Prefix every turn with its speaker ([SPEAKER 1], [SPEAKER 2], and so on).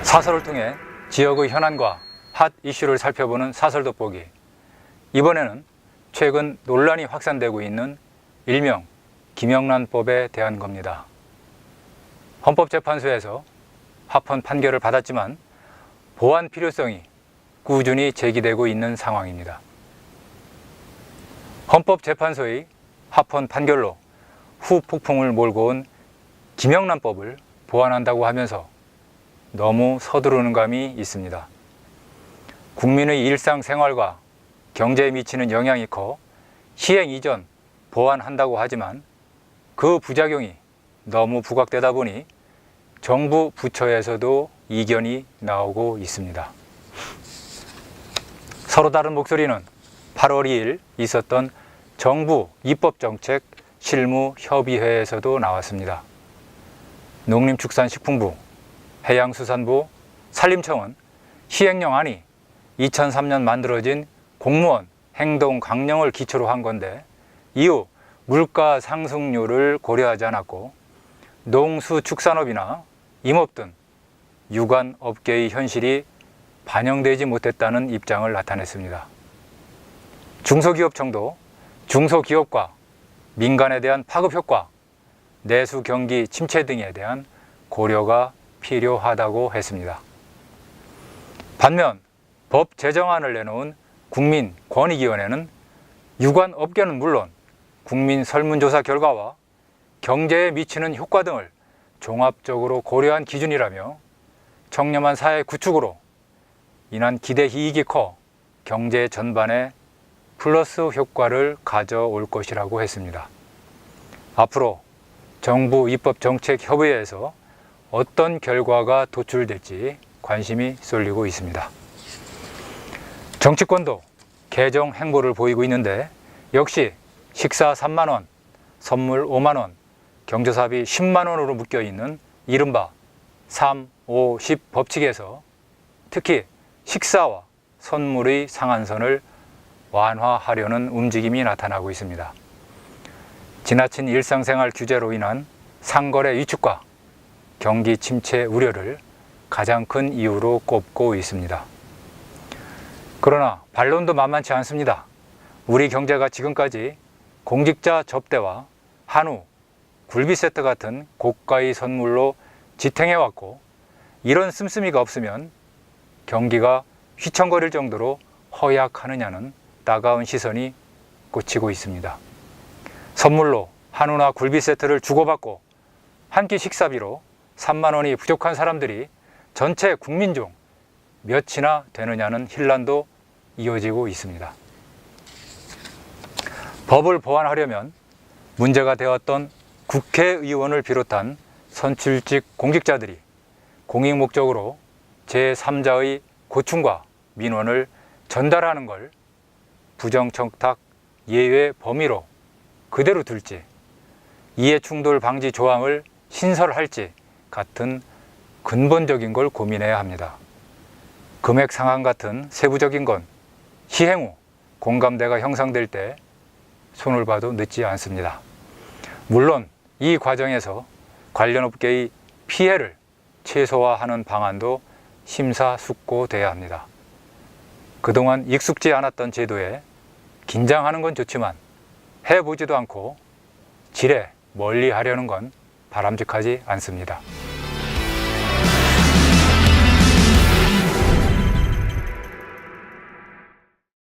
[SPEAKER 1] 사설을 통해 지역의 현안과 핫 이슈를 살펴보는 사설 돋보기. 이번에는 최근 논란이 확산되고 있는 일명 김영란법에 대한 겁니다. 헌법재판소에서 합헌 판결을 받았지만 보완 필요성이 꾸준히 제기되고 있는 상황입니다. 헌법재판소의 합헌 판결로 후폭풍을 몰고 온 김영란법을 보완한다고 하면서 너무 서두르는 감이 있습니다. 국민의 일상생활과 경제에 미치는 영향이 커 시행 이전 보완한다고 하지만 그 부작용이 너무 부각되다 보니 정부 부처에서도 이견이 나오고 있습니다. 서로 다른 목소리는 8월 2일 있었던 정부 입법정책 실무협의회에서도 나왔습니다. 농림축산식품부, 해양수산부, 산림청은 시행령안이 2003년 만들어진 공무원 행동강령을 기초로 한 건데 이후 물가 상승률을 고려하지 않았고 농수축산업이나 임업 등 유관업계의 현실이 반영되지 못했다는 입장을 나타냈습니다. 중소기업청도 중소기업과 민간에 대한 파급효과, 내수 경기 침체 등에 대한 고려가 필요하다고 했습니다. 반면 법 제정안을 내놓은 국민권익위원회는 유관업계는 물론 국민 설문조사 결과와 경제에 미치는 효과 등을 종합적으로 고려한 기준이라며 청렴한 사회 구축으로 인한 기대 이익이 커 경제 전반에 플러스 효과를 가져올 것이라고 했습니다. 앞으로 정부 입법정책협의회에서 어떤 결과가 도출될지 관심이 쏠리고 있습니다. 정치권도 개정 행보를 보이고 있는데 역시 식사 3만 원, 선물 5만 원, 경조사비 10만 원으로 묶여있는 이른바 3, 5, 10 법칙에서 특히 식사와 선물의 상한선을 완화하려는 움직임이 나타나고 있습니다. 지나친 일상생활 규제로 인한 상거래 위축과 경기 침체 우려를 가장 큰 이유로 꼽고 있습니다. 그러나 반론도 만만치 않습니다. 우리 경제가 지금까지 공직자 접대와 한우, 굴비 세트 같은 고가의 선물로 지탱해왔고 이런 씀씀이가 없으면 경기가 휘청거릴 정도로 허약하느냐는 따가운 시선이 꽂히고 있습니다. 선물로 한우나 굴비 세트를 주고받고 한 끼 식사비로 3만 원이 부족한 사람들이 전체 국민 중 몇이나 되느냐는 혼란도 이어지고 있습니다. 법을 보완하려면 문제가 되었던 국회의원을 비롯한 선출직 공직자들이 공익 목적으로 제3자의 고충과 민원을 전달하는 걸 부정청탁 예외 범위로 그대로 둘지, 이해충돌 방지 조항을 신설할지 같은 근본적인 걸 고민해야 합니다. 금액 상한 같은 세부적인 건 시행 후 공감대가 형성될 때 손을 봐도 늦지 않습니다. 물론 이 과정에서 관련 업계의 피해를 최소화하는 방안도 심사숙고돼야 합니다. 그동안 익숙지 않았던 제도에 긴장하는 건 좋지만 해보지도 않고 지레 멀리 하려는 건 바람직하지 않습니다.